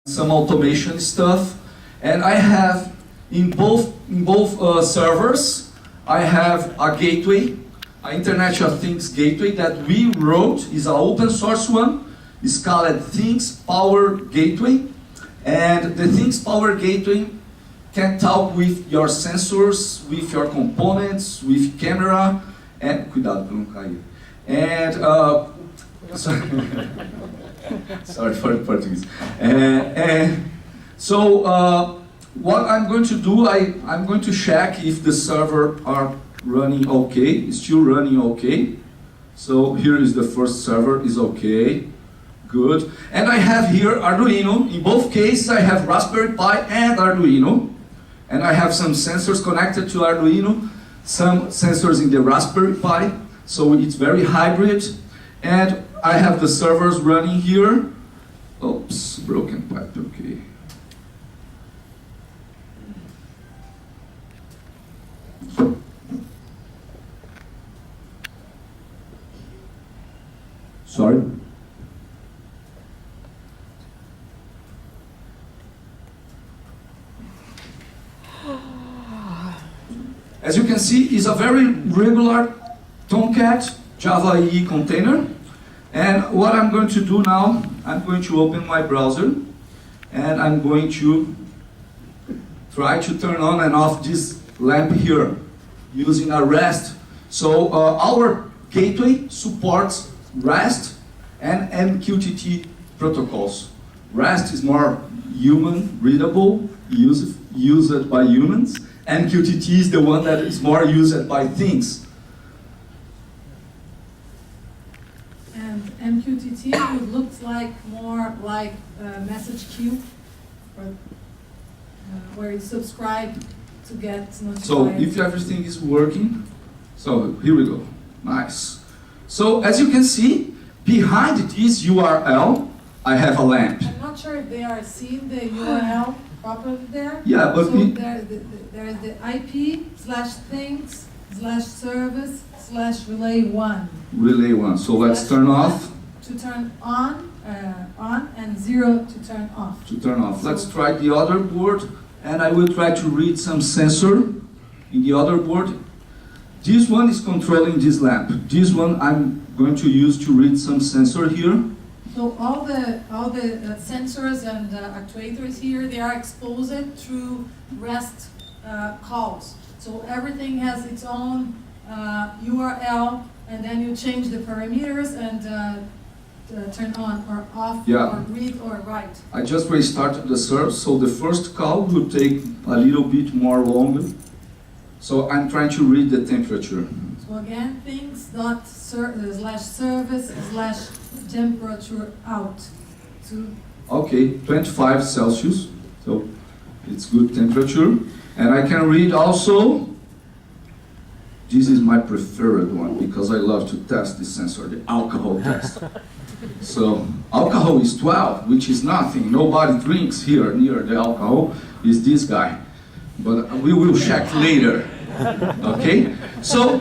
some automation stuff. And I have in both servers, I have a gateway, an Internet of Things gateway that we wrote. Is an open source one. It's called Things Power Gateway. And the Things Power Gateway can talk with your sensors, with your components, with camera, and cuidado para não cair. And sorry for the Portuguese. So what I'm going to do, I'm going to check if the server are running okay, still running okay. So here is the first server, is okay, good. And I have here Arduino. In both cases I have Raspberry Pi and Arduino. And I have some sensors connected to Arduino, some sensors in the Raspberry Pi. So it's very hybrid. And I have the servers running here. Oops, broken pipe, okay. Sorry. As you can see, it's a very regular Tomcat Java EE container. And what I'm going to do now, I'm going to open my browser and I'm going to try to turn on and off this lamp here using a REST. So our gateway supports REST and MQTT protocols. REST is more human readable, used by humans. MQTT is the one that is more used by things. And MQTT it looks like more like a message queue, or, where you subscribe to get notified. So if everything is working, so here we go, nice. So as you can see, behind this URL, I have a lamp. I'm not sure if they are seeing the URL properly there. Yeah, but so there is the IP/things/service/relay1. Relay1. So let's turn off. To turn on, and 0 to turn off. To turn off. Let's try the other board, and I will try to read some sensor in the other board. This one is controlling this lamp. This one I'm going to use to read some sensor here. So all the sensors and actuators here, they are exposed through REST calls. So everything has its own URL, and then you change the parameters and turn on or off, or read or write. I just restarted the server, so the first call will take a little bit more longer. So I'm trying to read the temperature. So again, things.service/temperature out. Okay, 25 Celsius, so it's good temperature. And I can read also, this is my preferred one because I love to test this sensor, the alcohol test. So alcohol is 12, which is nothing. Nobody drinks here near the alcohol, is this guy. But we will check later, okay? So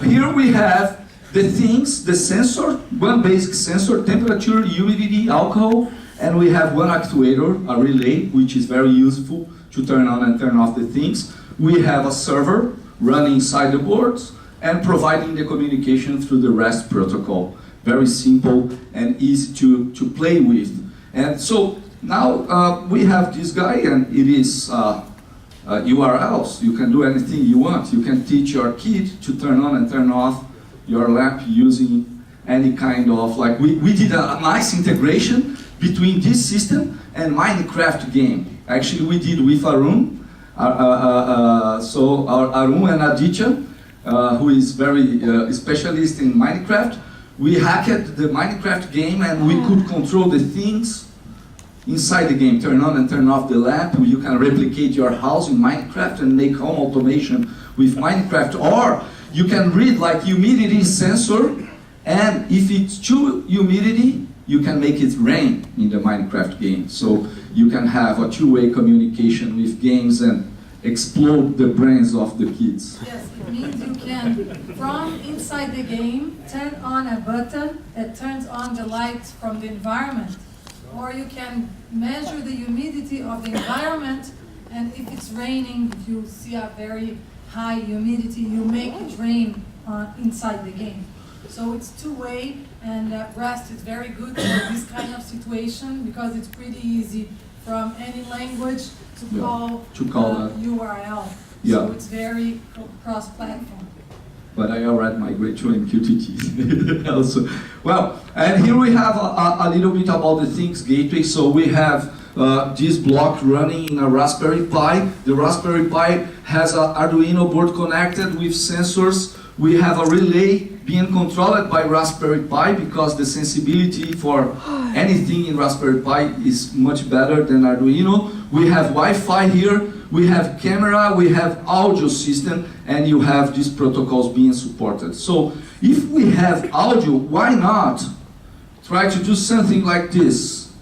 here we have the things, the sensor, one basic sensor, temperature, humidity, alcohol, and we have one actuator, a relay, which is very useful to turn on and turn off the things. We have a server running inside the boards and providing the communication through the REST protocol. Very simple and easy to play with. And so now we have this guy, and it is URLs. You can do anything you want. You can teach your kid to turn on and turn off your lamp using any kind of, like we did a nice integration between this system and Minecraft game. Actually, we did with Arun. So Arun and Aditya, who is very specialist in Minecraft, we hacked the Minecraft game and we could control the things inside the game, turn on and turn off the lamp. You can replicate your house in Minecraft and make home automation with Minecraft. Or you can read like humidity sensor, and if it's too humidity, you can make it rain in the Minecraft game. So you can have a two-way communication with games and explode the brains of the kids. Yes, it means you can, from inside the game, turn on a button that turns on the lights from the environment. or you can measure the humidity of the environment, and if it's raining, if you see a very high humidity, you make it rain inside the game. So it's two-way, and REST is very good for this kind of situation because it's pretty easy from any language to call that URL. Yeah. So it's very cross-platform. But I already migrate to MQTT also. Well, and here we have a little bit about the Things Gateway. So we have this block running in a Raspberry Pi. The Raspberry Pi has an Arduino board connected with sensors. We have a relay being controlled by Raspberry Pi because the sensibility for anything in Raspberry Pi is much better than Arduino. We have Wi-Fi here. We have camera, we have audio system, and you have these protocols being supported. So if we have audio, why not try to do something like this?